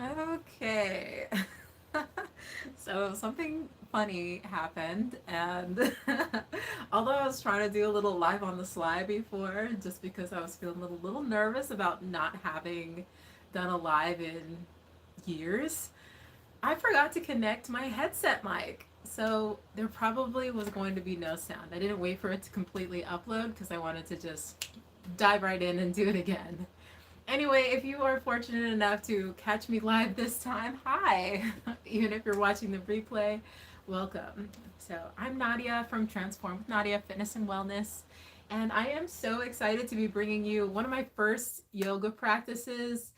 Okay. So something funny happened, and although I was trying to do a little live on the slide before, just because I was feeling a little nervous about not having done a live in years, I forgot to connect my headset mic. So there probably was going to be no sound. I didn't wait for it to completely upload because I wanted to just dive right in and do it again. Anyway, if you are fortunate enough to catch me live this time, hi. Even if you're watching the replay, welcome. So, I'm Nadia from Transform with Nadia Fitness and Wellness, and I am so excited to be bringing you one of my first yoga practices,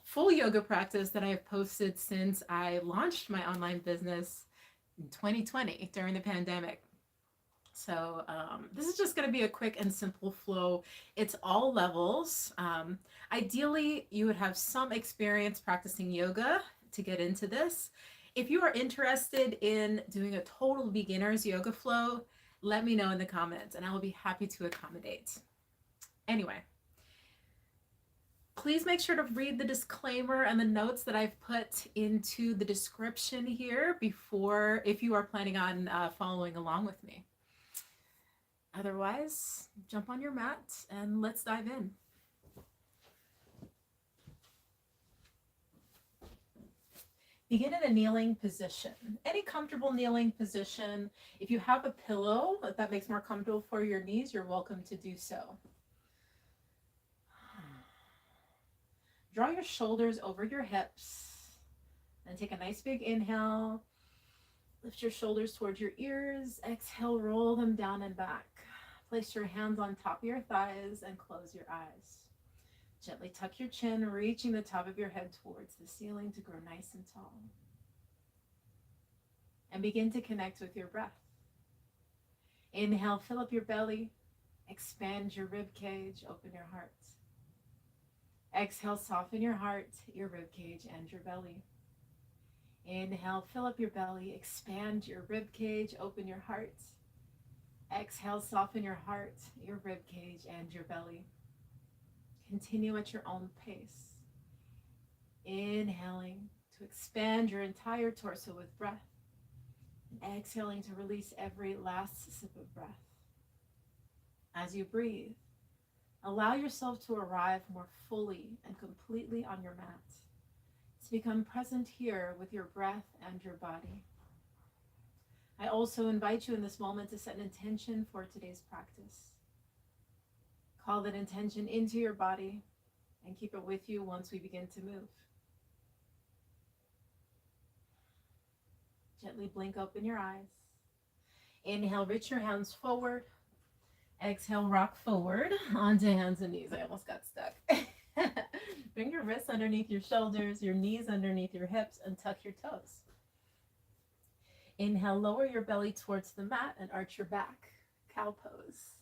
full yoga practice that I have posted since I launched my online business in 2020 during the pandemic. So this is just going to be a quick and simple flow. It's all levels. Ideally, you would have some experience practicing yoga to get into this. If you are interested in doing a total beginner's yoga flow, let me know in the comments and I will be happy to accommodate. Anyway, please make sure to read the disclaimer and the notes that I've put into the description here before, if you are planning on following along with me. Otherwise, jump on your mat and let's dive in. Begin in a kneeling position. Any comfortable kneeling position. If you have a pillow that makes more comfortable for your knees, you're welcome to do so. Draw your shoulders over your hips and take a nice big inhale. Lift your shoulders towards your ears. Exhale, roll them down and back. Place your hands on top of your thighs and close your eyes. Gently tuck your chin, reaching the top of your head towards the ceiling to grow nice and tall. And begin to connect with your breath. Inhale, fill up your belly. Expand your rib cage, open your heart. Exhale, soften your heart, your rib cage, and your belly. Inhale, fill up your belly, expand your rib cage, open your heart. Exhale, soften your heart, your rib cage, and your belly. Continue at your own pace. Inhaling to expand your entire torso with breath. And exhaling to release every last sip of breath. As you breathe, allow yourself to arrive more fully and completely on your mat. To become present here with your breath and your body. I also invite you in this moment to set an intention for today's practice. Call that intention into your body and keep it with you once we begin to move. Gently blink open your eyes. Inhale, reach your hands forward. Exhale, rock forward onto hands and knees. I almost got stuck. Bring your wrists underneath your shoulders, your knees underneath your hips, and tuck your toes. Inhale, lower your belly towards the mat and arch your back. Cow pose.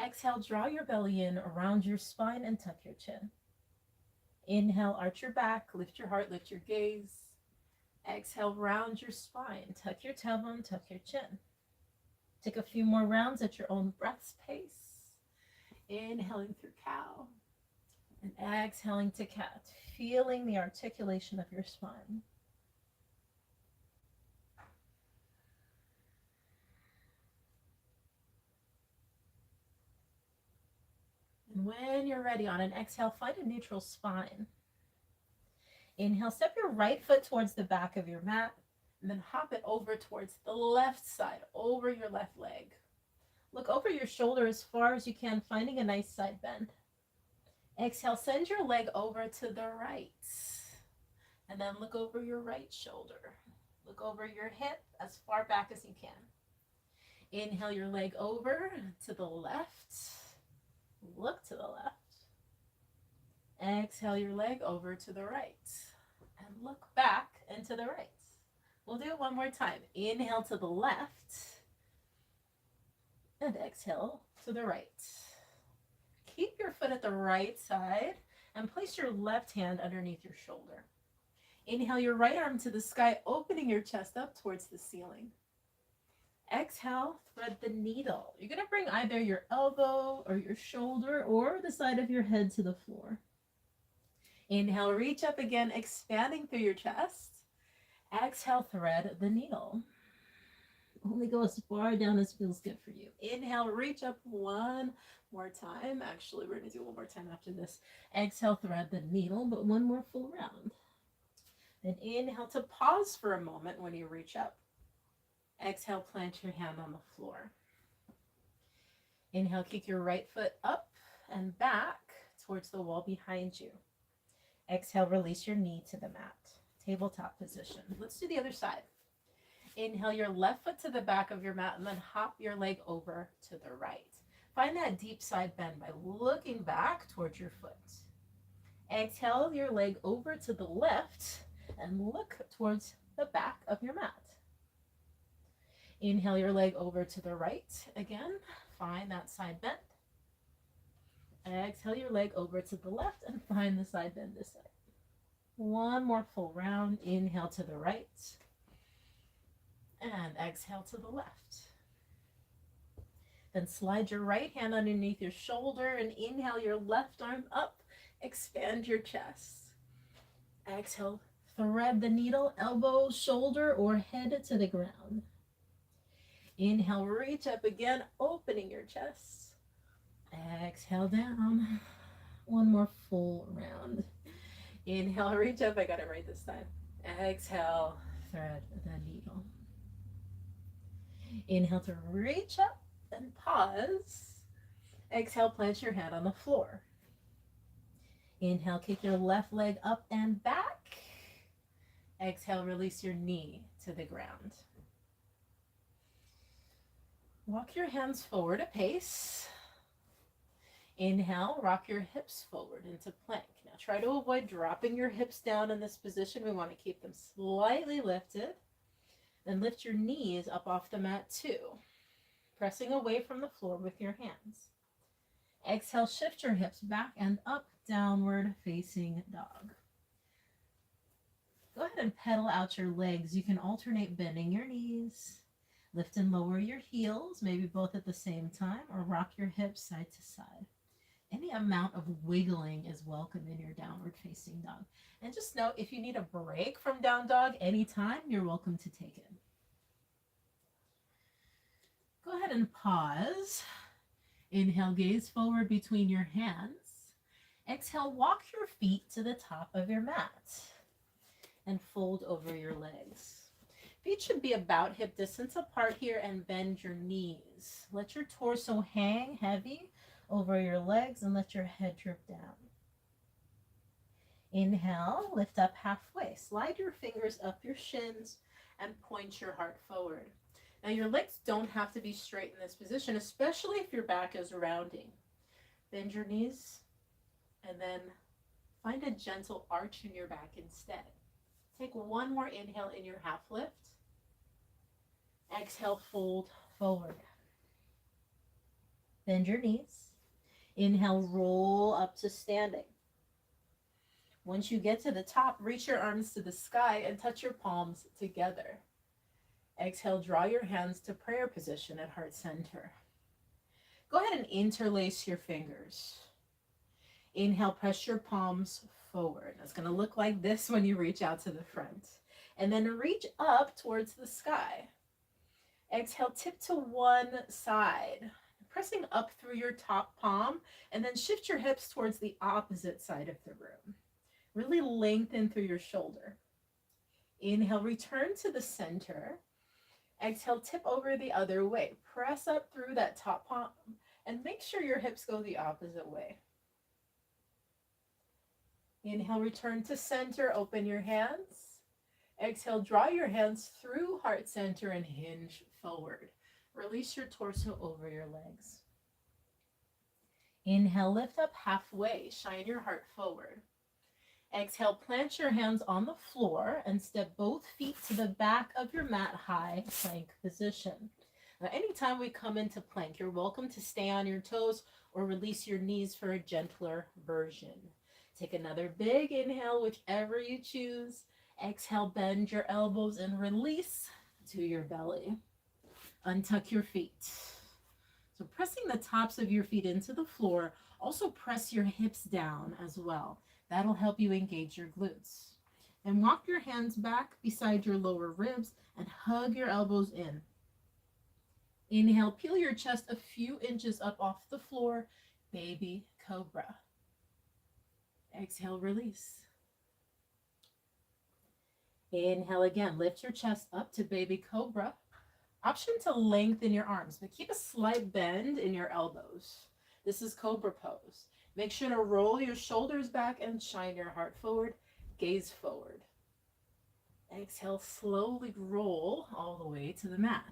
Exhale, draw your belly in around your spine and tuck your chin. Inhale, arch your back, lift your heart, lift your gaze. Exhale, round your spine, tuck your tailbone, tuck your chin. Take a few more rounds at your own breath's pace. Inhaling through cow and exhaling to cat, feeling the articulation of your spine. And when you're ready, on an exhale, find a neutral spine. Inhale, step your right foot towards the back of your mat, and then hop it over towards the left side, over your left leg. Look over your shoulder as far as you can, finding a nice side bend. Exhale, send your leg over to the right, and then look over your right shoulder. Look over your hip as far back as you can. Inhale your leg over to the left. Look to the left. Exhale your leg over to the right. And look back and to the right. We'll do it one more time. Inhale to the left. And exhale to the right. Keep your foot at the right side and place your left hand underneath your shoulder. Inhale your right arm to the sky, opening your chest up towards the ceiling. Exhale, thread the needle. You're going to bring either your elbow or your shoulder or the side of your head to the floor. Inhale, reach up again, expanding through your chest. Exhale, thread the needle. Only go as far down as feels good for you. Inhale, reach up one more time. Actually, we're going to do one more time after this. Exhale, thread the needle, but one more full round. Then inhale to pause for a moment when you reach up. Exhale, plant your hand on the floor. Inhale, kick your right foot up and back towards the wall behind you. Exhale, release your knee to the mat. Tabletop position. Let's do the other side. Inhale your left foot to the back of your mat and then hop your leg over to the right. Find that deep side bend by looking back towards your foot. Exhale your leg over to the left and look towards the back of your mat. Inhale your leg over to the right. Again, find that side bend. Exhale your leg over to the left and find the side bend this side. One more full round. Inhale to the right. And exhale to the left. Then slide your right hand underneath your shoulder and inhale your left arm up. Expand your chest. Exhale, thread the needle, elbow, shoulder, or head to the ground. Inhale, reach up again, opening your chest. Exhale down. One more full round. Inhale, reach up. I got it right this time. Exhale, thread the needle. Inhale to reach up and pause. Exhale, plant your hand on the floor. Inhale, kick your left leg up and back. Exhale, release your knee to the ground. Walk your hands forward a pace. Inhale, rock your hips forward into plank. Now try to avoid dropping your hips down in this position. We want to keep them slightly lifted. Then lift your knees up off the mat too, pressing away from the floor with your hands. Exhale, shift your hips back and up, downward facing dog. Go ahead and pedal out your legs. You can alternate bending your knees, lift and lower your heels, maybe both at the same time, or rock your hips side to side. Any amount of wiggling is welcome in your downward facing dog. And just know, if you need a break from down dog anytime, you're welcome to take it. Go ahead and pause. Inhale, gaze forward between your hands. Exhale, walk your feet to the top of your mat and fold over your legs. Feet should be about hip distance apart here and bend your knees. Let your torso hang heavy over your legs and let your head drip down. Inhale, lift up halfway. Slide your fingers up your shins and point your heart forward. Now your legs don't have to be straight in this position, especially if your back is rounding. Bend your knees and then find a gentle arch in your back instead. Take one more inhale in your half lift. Exhale, fold forward. Bend your knees. Inhale, roll up to standing. Once you get to the top, reach your arms to the sky and touch your palms together. Exhale, draw your hands to prayer position at heart center. Go ahead and interlace your fingers. Inhale, press your palms forward. It's going to look like this when you reach out to the front. And then reach up towards the sky. Exhale, tip to one side, pressing up through your top palm, and then shift your hips towards the opposite side of the room. Really lengthen through your shoulder. Inhale, return to the center. Exhale, tip over the other way. Press up through that top palm and make sure your hips go the opposite way. Inhale, return to center, open your hands. Exhale, draw your hands through heart center and hinge forward. Release your torso over your legs. Inhale, lift up halfway, shine your heart forward. Exhale, plant your hands on the floor and step both feet to the back of your mat, high plank position. Now, anytime we come into plank, you're welcome to stay on your toes or release your knees for a gentler version. Take another big inhale, whichever you choose. Exhale, bend your elbows and release to your belly. Untuck your feet. So pressing the tops of your feet into the floor, Also, press your hips down as well. That'll help you engage your glutes. And walk your hands back beside your lower ribs and hug your elbows in. Inhale, peel your chest a few inches up off the floor, baby cobra. Exhale, release. Inhale again, lift your chest up to baby cobra. Option to lengthen your arms, but keep a slight bend in your elbows. This is cobra pose. Make sure to roll your shoulders back and shine your heart forward, gaze forward. Exhale, slowly roll all the way to the mat.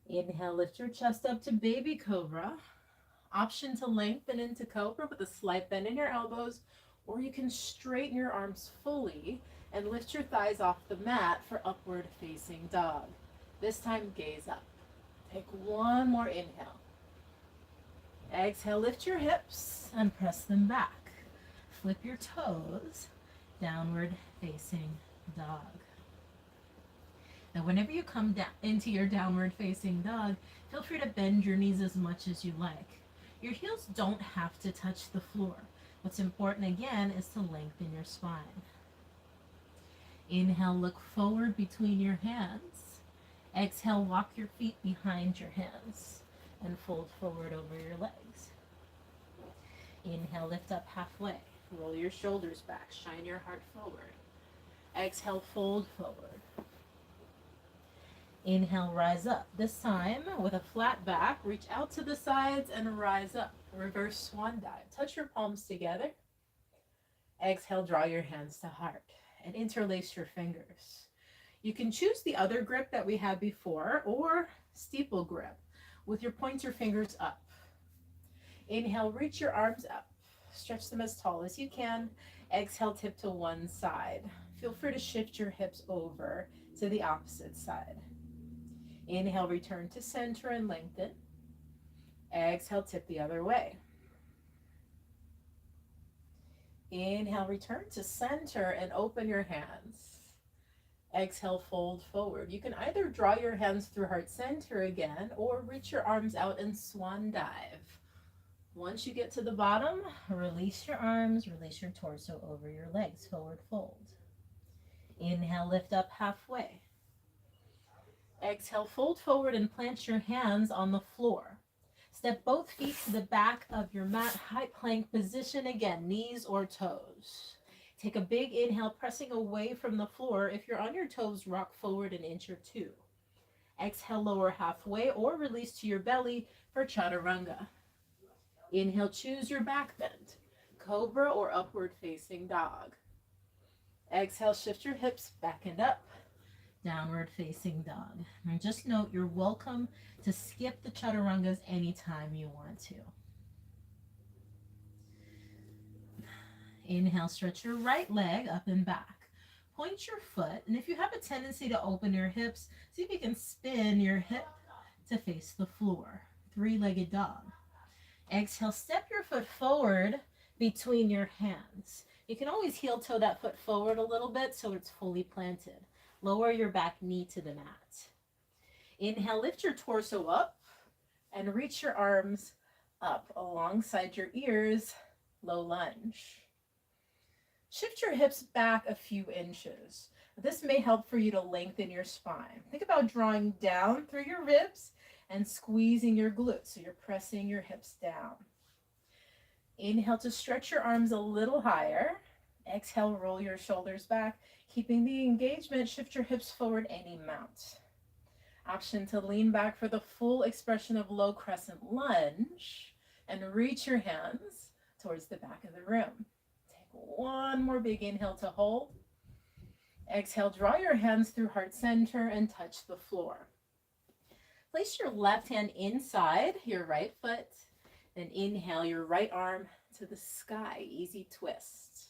Inhale, lift your chest up to baby cobra. Option to lengthen into cobra with a slight bend in your elbows, or you can straighten your arms fully and lift your thighs off the mat for upward facing dog. This time, gaze up. Take one more inhale. Exhale, lift your hips and press them back. Flip your toes, downward facing dog. Now, whenever you come down into your downward facing dog, feel free to bend your knees as much as you like. Your heels don't have to touch the floor. What's important again is to lengthen your spine. Inhale, look forward between your hands. Exhale, walk your feet behind your hands and fold forward over your legs. Inhale, lift up halfway. Roll your shoulders back. Shine your heart forward. Exhale, fold forward. Inhale, rise up. This time, with a flat back, reach out to the sides and rise up. Reverse swan dive. Touch your palms together. Exhale, draw your hands to heart and interlace your fingers. You can choose the other grip that we had before or steeple grip with your pointer fingers up. Inhale, reach your arms up. Stretch them as tall as you can. Exhale, tip to one side. Feel free to shift your hips over to the opposite side. Inhale, return to center and lengthen. Exhale, tip the other way. Inhale, return to center and open your hands. Exhale, fold forward. You can either draw your hands through heart center again or reach your arms out and swan dive. Once you get to the bottom, release your arms, release your torso over your legs, forward fold. Inhale, lift up halfway. Exhale, fold forward and plant your hands on the floor. Step both feet to the back of your mat, high plank position again, knees or toes. Take a big inhale, pressing away from the floor. If you're on your toes, rock forward an inch or two. Exhale, lower halfway or release to your belly for chaturanga. Inhale, choose your back bend, cobra or upward facing dog. Exhale, shift your hips back and up. Downward facing dog. And just note, you're welcome to skip the chaturangas anytime you want to. Inhale, stretch your right leg up and back. Point your foot, and if you have a tendency to open your hips, see if you can spin your hip to face the floor. Three-legged dog. Exhale, step your foot forward between your hands. You can always heel toe that foot forward a little bit so it's fully planted. Lower your back knee to the mat. Inhale, lift your torso up and reach your arms up alongside your ears, low lunge. Shift your hips back a few inches. This may help for you to lengthen your spine. Think about drawing down through your ribs and squeezing your glutes, so you're pressing your hips down. Inhale to stretch your arms a little higher. Exhale, roll your shoulders back. Keeping the engagement, shift your hips forward any amount. Option to lean back for the full expression of low crescent lunge and reach your hands towards the back of the room. Take one more big inhale to hold. Exhale, draw your hands through heart center and touch the floor. Place your left hand inside your right foot, then inhale your right arm to the sky, easy twist.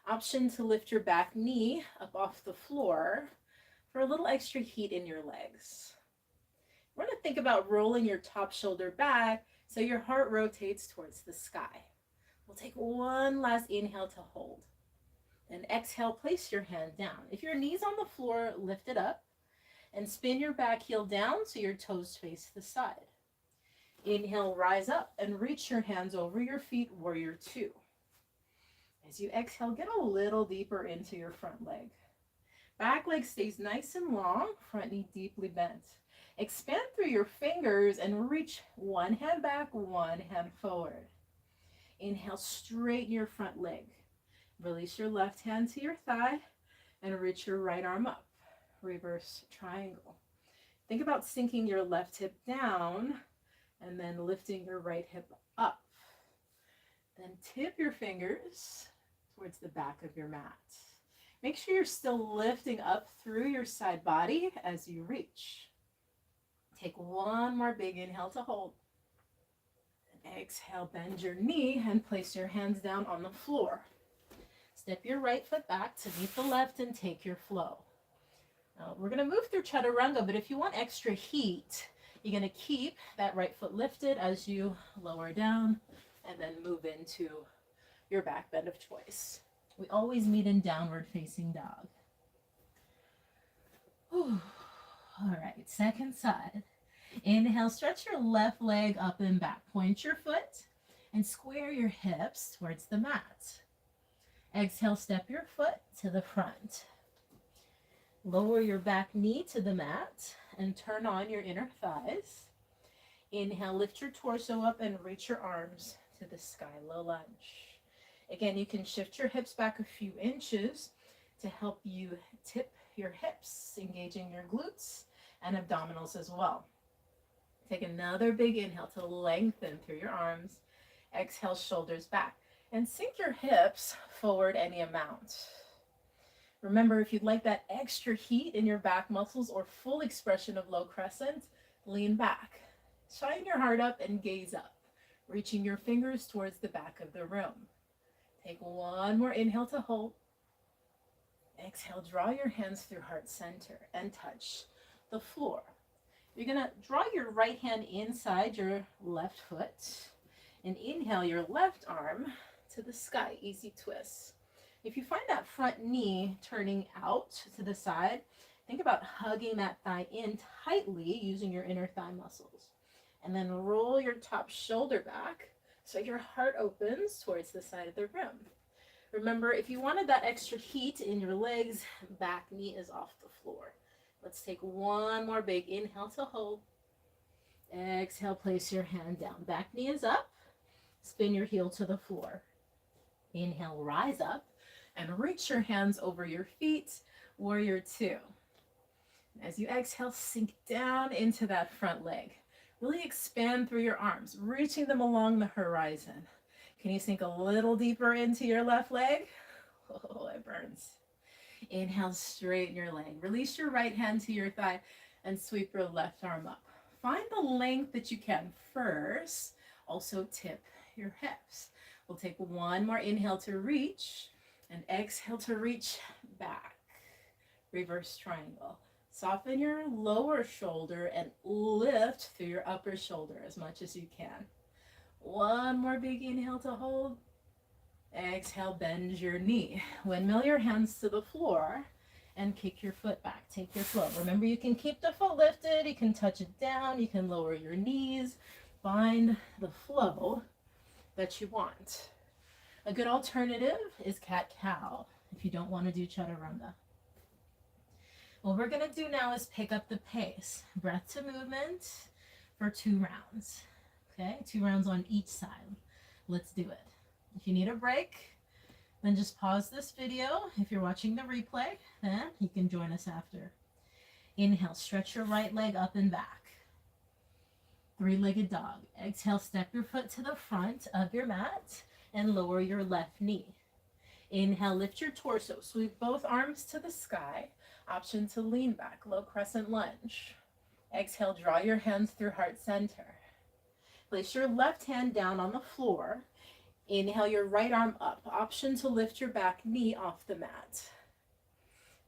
Option to lift your back knee up off the floor for a little extra heat in your legs. We're going to think about rolling your top shoulder back so your heart rotates towards the sky. We'll take one last inhale to hold. Then exhale, place your hand down. If your knee's on the floor, lift it up and spin your back heel down so your toes face the side. Inhale, rise up and reach your hands over your feet, warrior two. As you exhale, get a little deeper into your front leg. Back leg stays nice and long, front knee deeply bent. Expand through your fingers and reach one hand back, one hand forward. Inhale, straighten your front leg. Release your left hand to your thigh and reach your right arm up. Reverse triangle. Think about sinking your left hip down and then lifting your right hip up. Then tip your fingers towards the back of your mat. Make sure you're still lifting up through your side body as you reach. Take one more big inhale to hold. And exhale, bend your knee and place your hands down on the floor. Step your right foot back to meet the left and take your flow. Now, we're going to move through chaturanga, but if you want extra heat, you're going to keep that right foot lifted as you lower down and then move into your back bend of choice. We always meet in downward facing dog. Whew. All right, second side. Inhale, stretch your left leg up and back. Point your foot and square your hips towards the mat. Exhale, step your foot to the front. Lower your back knee to the mat and turn on your inner thighs. Inhale, lift your torso up and reach your arms to the sky, low lunge. Again, you can shift your hips back a few inches to help you tip your hips, engaging your glutes and abdominals as well. Take another big inhale to lengthen through your arms. Exhale, shoulders back. And sink your hips forward any amount. Remember, if you'd like that extra heat in your back muscles or full expression of low crescent, lean back. Shine your heart up and gaze up, reaching your fingers towards the back of the room. Take one more inhale to hold. Exhale, draw your hands through heart center and touch the floor. You're going to draw your right hand inside your left foot and inhale your left arm to the sky, easy twist. If you find that front knee turning out to the side, think about hugging that thigh in tightly using your inner thigh muscles. And then roll your top shoulder back so your heart opens towards the side of the room. Remember, if you wanted that extra heat in your legs, back knee is off the floor. Let's take one more big inhale to hold. Exhale, place your hand down. Back knee is up. Spin your heel to the floor. Inhale, rise up and reach your hands over your feet, warrior two. As you exhale, sink down into that front leg. Really expand through your arms, reaching them along the horizon. Can you sink a little deeper into your left leg? Oh, it burns. Inhale, straighten your leg. Release your right hand to your thigh and sweep your left arm up. Find the length that you can first. Also tip your hips. We'll take one more inhale to reach and exhale to reach back. Reverse triangle. Soften your lower shoulder and lift through your upper shoulder as much as you can. One more big inhale to hold. Exhale, bend your knee. Windmill your hands to the floor and kick your foot back. Take your flow. Remember, you can keep the foot lifted. You can touch it down. You can lower your knees. Find the flow that you want. A good alternative is cat-cow if you don't want to do chaturanga. What we're going to do now is pick up the pace. Breath to movement for 2 rounds. Okay, 2 rounds on each side. Let's do it. If you need a break, then just pause this video. If you're watching the replay, then you can join us after. Inhale, stretch your right leg up and back. 3-legged dog. Exhale, step your foot to the front of your mat and lower your left knee. Inhale, lift your torso. Sweep both arms to the sky. Option to lean back, low crescent lunge. Exhale, draw your hands through heart center. Place your left hand down on the floor. Inhale your right arm up. Option to lift your back knee off the mat.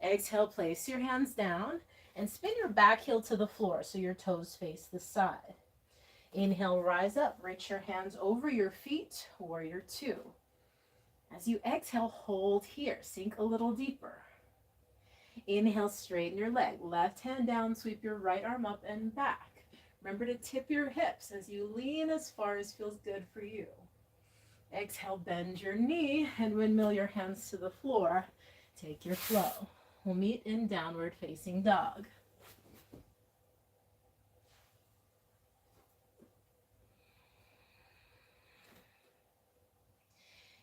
Exhale, place your hands down and spin your back heel to the floor so your toes face the side. Inhale, rise up. Reach your hands over your feet, warrior two. As you exhale, hold here. Sink a little deeper. Inhale, straighten your leg. Left hand down, sweep your right arm up and back. Remember to tip your hips as you lean as far as feels good for you. Exhale, bend your knee and windmill your hands to the floor. Take your flow. We'll meet in downward facing dog.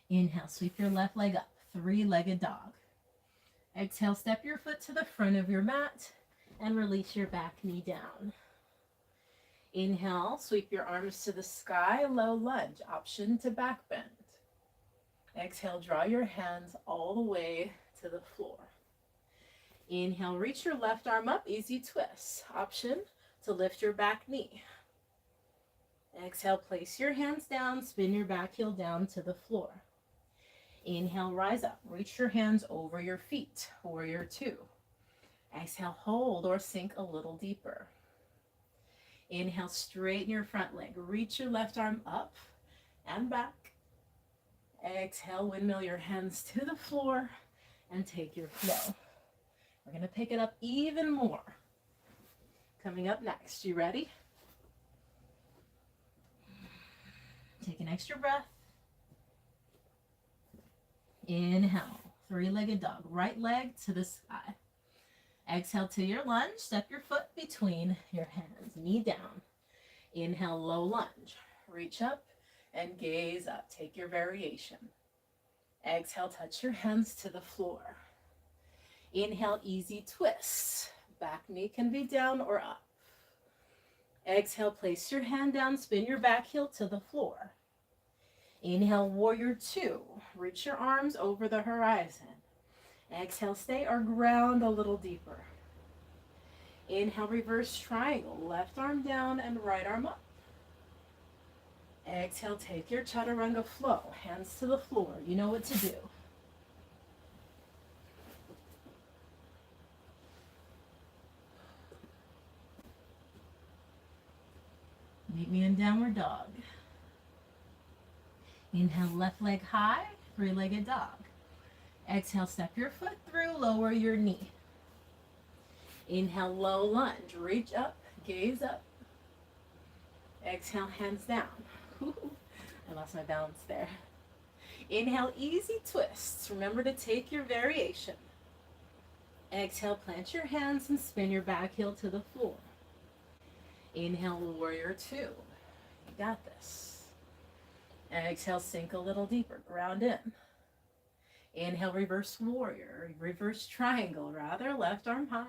Inhale, sweep your left leg up, three-legged dog. Exhale, step your foot to the front of your mat and release your back knee down. Inhale, sweep your arms to the sky, low lunge, option to back bend. Exhale, draw your hands all the way to the floor. Inhale, reach your left arm up, easy twist, option to lift your back knee. Exhale, place your hands down, spin your back heel down to the floor. Inhale, rise up, reach your hands over your feet, warrior two. Exhale, hold or sink a little deeper. Inhale, straighten your front leg, reach your left arm up and back. Exhale, windmill your hands to the floor and take your flow. We're going to pick it up even more. Coming up next, you ready? Take an extra breath. Inhale, three-legged dog, right leg to the sky. Exhale to your lunge, step your foot between your hands, knee down. Inhale, low lunge, reach up and gaze up, take your variation. Exhale, touch your hands to the floor. Inhale, easy twist, back knee can be down or up. Exhale, place your hand down, spin your back heel to the floor. Inhale, warrior two. Reach your arms over the horizon. Exhale, stay or ground a little deeper. Inhale, reverse triangle. Left arm down and right arm up. Exhale, take your chaturanga flow. Hands to the floor. You know what to do. Meet me in downward dog. Inhale, left leg high, three-legged dog. Exhale, step your foot through, lower your knee. Inhale, low lunge, reach up, gaze up. Exhale, hands down. I lost my balance there. Inhale, easy twists. Remember to take your variation. Exhale, plant your hands and spin your back heel to the floor. Inhale, warrior two. You got this. Exhale, sink a little deeper, ground in. Inhale, reverse warrior, reverse triangle rather, left arm high.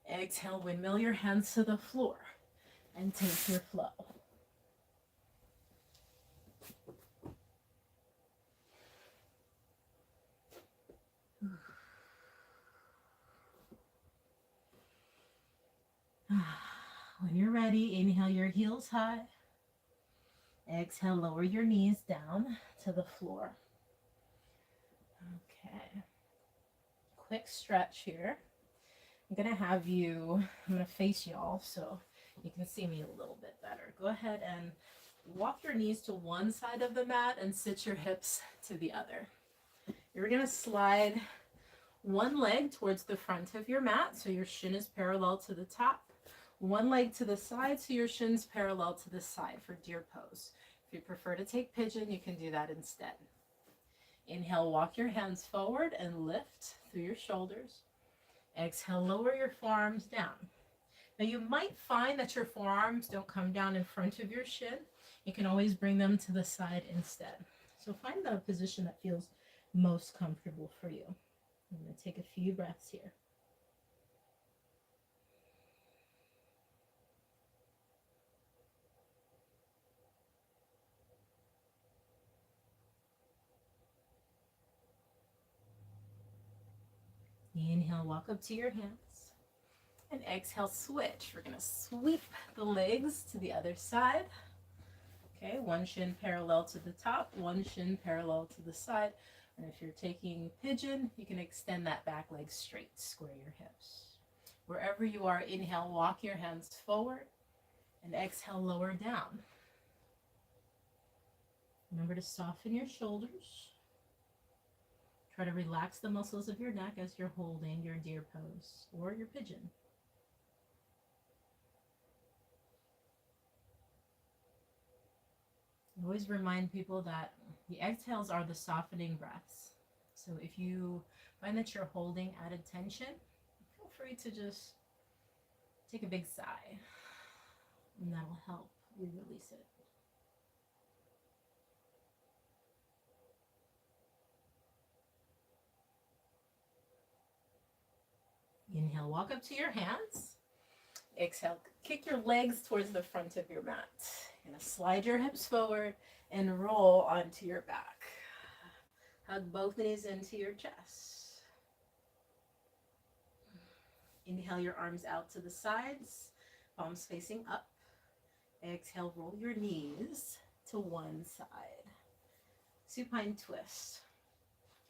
Exhale, windmill your hands to the floor and take your flow. When you're ready, inhale your heels high. Exhale, lower your knees down to the floor. Okay. Quick stretch here. I'm going to face y'all so you can see me a little bit better. Go ahead and walk your knees to one side of the mat and sit your hips to the other. You're going to slide one leg towards the front of your mat so your shin is parallel to the top. One leg to the side so your shin's parallel to the side for deer pose. If you prefer to take pigeon, you can do that instead. Inhale, walk your hands forward and lift through your shoulders. Exhale, lower your forearms down. Now you might find that your forearms don't come down in front of your shin. You can always bring them to the side instead. So find the position that feels most comfortable for you. I'm going to take a few breaths here. Inhale, walk up to your hands. And exhale, switch. We're going to sweep the legs to the other side. Okay, one shin parallel to the top, one shin parallel to the side. And if you're taking pigeon, you can extend that back leg straight, square your hips. Wherever you are, inhale, walk your hands forward. And exhale, lower down. Remember to soften your shoulders. Try to relax the muscles of your neck as you're holding your deer pose or your pigeon. I always remind people that the exhales are the softening breaths. So if you find that you're holding added tension, feel free to just take a big sigh, and that'll help you release it. Inhale, walk up to your hands. Exhale, kick your legs towards the front of your mat. You're gonna slide your hips forward and roll onto your back. Hug both knees into your chest. Inhale your arms out to the sides, palms facing up. Exhale, roll your knees to one side. Supine twist.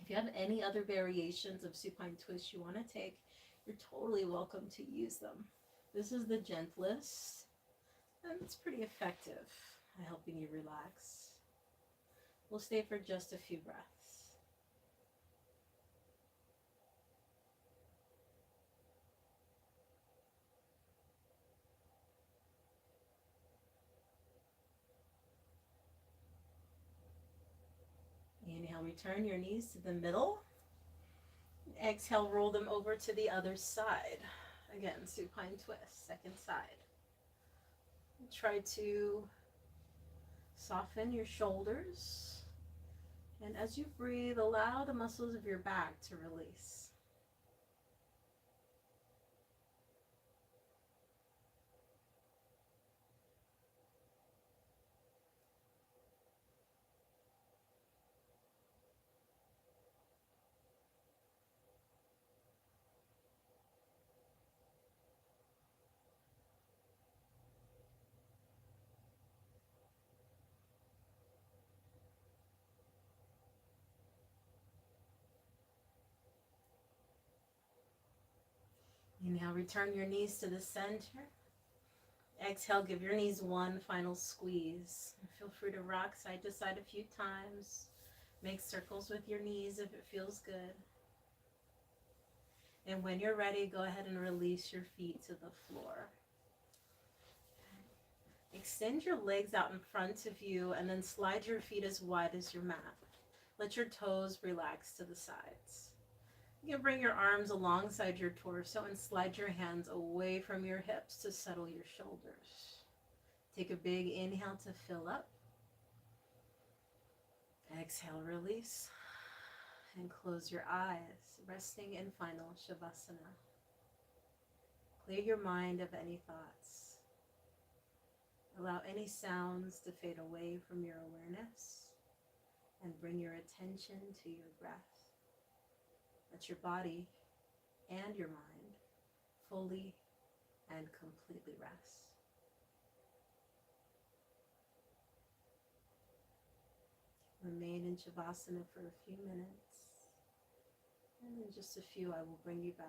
If you have any other variations of supine twist you want to take, you're totally welcome to use them. This is the gentlest, and it's pretty effective at helping you relax. We'll stay for just a few breaths. Inhale, return your knees to the middle. Exhale, roll them over to the other side. Again, supine twist, second side. Try to soften your shoulders. And as you breathe, allow the muscles of your back to release. Inhale, return your knees to the center. Exhale, give your knees one final squeeze. Feel free to rock side to side a few times. Make circles with your knees if it feels good. And when you're ready, go ahead and release your feet to the floor. Extend your legs out in front of you and then slide your feet as wide as your mat. Let your toes relax to the sides. You can bring your arms alongside your torso and slide your hands away from your hips to settle your shoulders. Take a big inhale to fill up. Exhale, release. And close your eyes, resting in final Shavasana. Clear your mind of any thoughts. Allow any sounds to fade away from your awareness and bring your attention to your breath. Let your body and your mind fully and completely rest. Remain in Shavasana for a few minutes, and in just a few I will bring you back.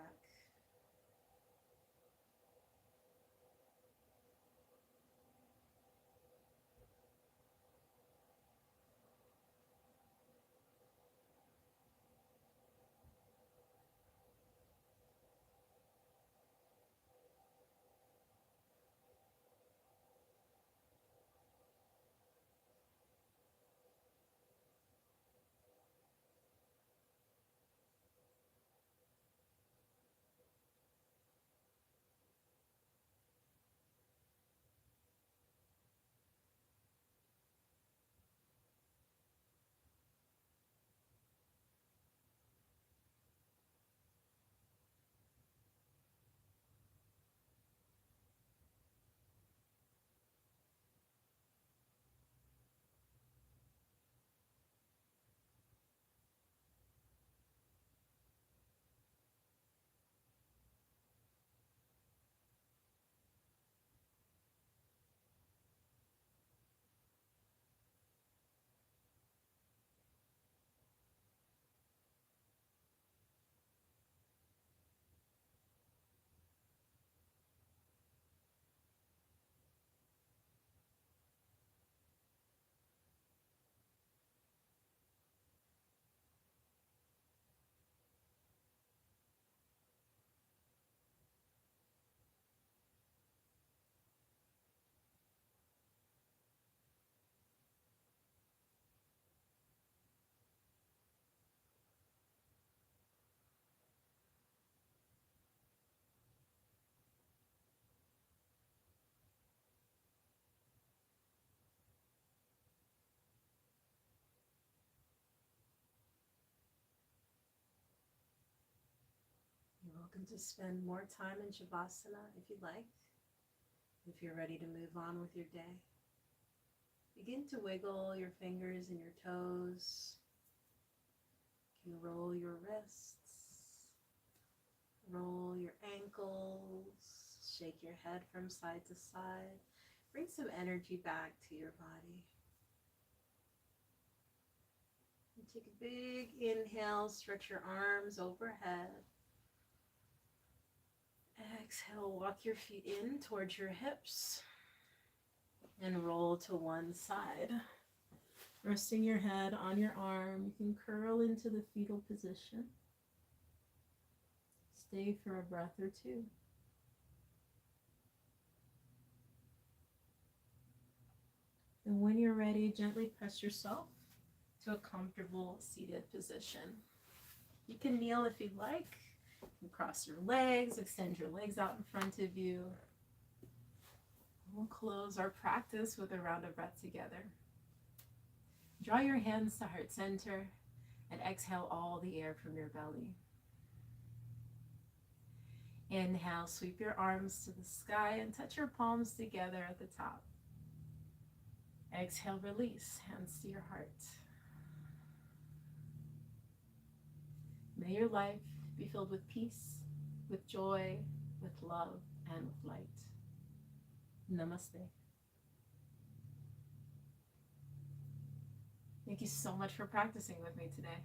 welcome to spend more time in Shavasana if you'd like. If you're ready to move on with your day, begin to wiggle your fingers and your toes. You can roll your wrists, roll your ankles, shake your head from side to side. Bring some energy back to your body. And take a big inhale, stretch your arms overhead. Exhale, walk your feet in towards your hips and roll to one side. Resting your head on your arm, you can curl into the fetal position. Stay for a breath or two. And when you're ready, gently press yourself to a comfortable seated position. You can kneel if you'd like. You can cross your legs, extend your legs out in front of you. We'll close our practice with a round of breath together. Draw your hands to heart center and exhale all the air from your belly. Inhale, sweep your arms to the sky and touch your palms together at the top. Exhale, release, hands to your heart. May your life be filled with peace, with joy, with love, and with light. Namaste. Thank you so much for practicing with me today.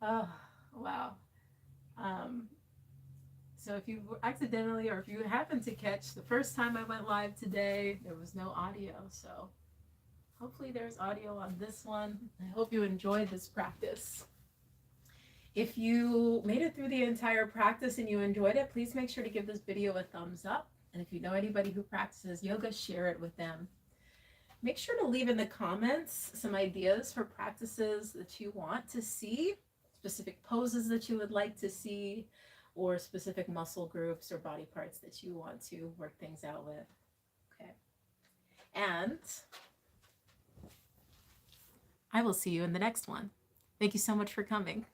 Oh, wow. So if you accidentally, or if you happen to catch the first time I went live today, there was no audio. So hopefully there's audio on this one. I hope you enjoyed this practice. If you made it through the entire practice and you enjoyed it, please make sure to give this video a thumbs up. And if you know anybody who practices yoga, share it with them. Make sure to leave in the comments some ideas for practices that you want to see, specific poses that you would like to see, or specific muscle groups or body parts that you want to work things out with. Okay. And I will see you in the next one. Thank you so much for coming.